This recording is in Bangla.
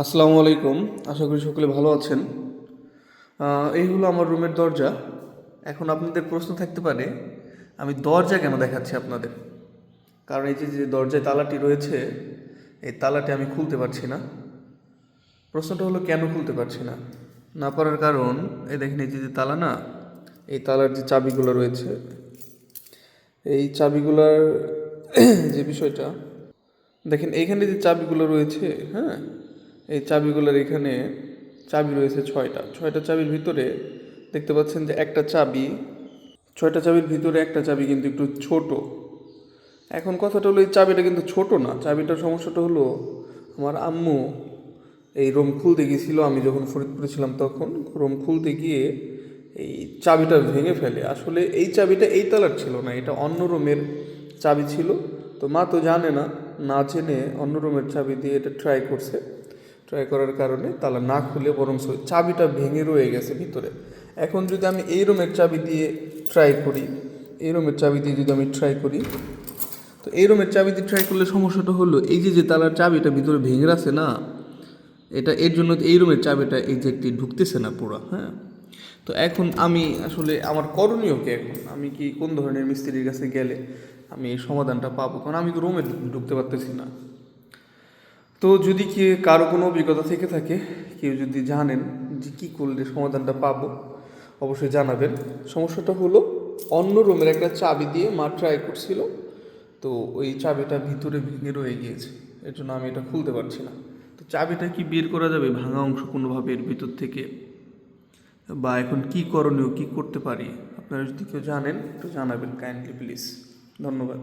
আসসালামু আলাইকুম। আশা করি সকলে ভালো আছেন। এই হলো আমার রুমের দরজা। এখন আপনাদের প্রশ্ন থাকতে পারে, আমি দরজা কেন দেখাচ্ছি আপনাদের? কারণ এই যে যে দরজায় তালাটি রয়েছে, এই তালাটি আমি খুলতে পারছি না। প্রশ্নটা হলো কেন খুলতে পারছি না? না পারার কারণ, এই দেখেন এই যে তালা না, এই তালার যে চাবিগুলো রয়েছে, এই চাবিগুলার যে বিষয়টা দেখেন, এইখানে যে চাবিগুলো রয়েছে, হ্যাঁ, এই চাবিগুলোর এখানে চাবি রয়েছে ছয়টা চাবির ভিতরে দেখতে পাচ্ছেন যে একটা চাবি, ছয়টা চাবির ভিতরে একটা চাবি কিন্তু একটু ছোট। এখন কথাটা হলো, এই চাবিটা কিন্তু ছোট না। চাবিটার সমস্যাটা হলো, আমার আম্মু এই রুম খুলতে গিয়েছিল, আমি যখন ফরিদপুরে ছিলাম তখন রুম খুলতে গিয়ে এই চাবিটা ভেঙে ফেলে। আসলে এই চাবিটা এই তালার ছিল না, এটা অন্য রুমের চাবি ছিল। তো মা তো জানে না, না জেনে অন্য রুমের চাবি দিয়ে এটা ট্রাই করছে। ট্রাই করার কারণে তালা না খুলে বরং চাবিটা ভেঙে রয়ে গেছে ভিতরে। এখন যদি আমি এই রুমের চাবি দিয়ে ট্রাই করি, এই রুমের চাবি দিয়ে যদি আমি ট্রাই করি, তো এই রুমের চাবি দিয়ে ট্রাই করলে সমস্যাটা হলো, এই যে যে তালার চাবিটা ভিতরে ভেঙে আছে না, এটা এর জন্য এই রুমের চাবিটা এক্স্যাক্টলি ঢুকতেছে না পুরো, হ্যাঁ। তো এখন আমি আসলে আমার করণীয় কি? এখন আমি কি কোন ধরনের মিস্ত্রির কাছে গেলে আমি এই সমাধানটা পাবো? কারণ আমি তো রুমে ঢুকতে পারতেছি না। তো যদি কি কারো কোনো অভিজ্ঞতা থেকে থাকে, কেউ যদি জানেন যে কী করলে সমাধানটা পাবো, অবশ্যই জানাবেন। সমস্যাটা হলো, অন্য রুমের একটা চাবি দিয়ে মা ট্রাই করছিল, তো ওই চাবিটা ভিতরে ভেঙে রয়ে গিয়েছে। এর জন্য আমি এটা খুলতে পারছি না। তো চাবিটা কি বের করা যাবে ভাঙা অংশ কোনোভাবে এর ভিতর থেকে? বা এখন কি করণীয়, কি করতে পারি? আপনারা যদি কেউ জানেন একটু জানাবেন কাইন্ডলি প্লিজ। ধন্যবাদ।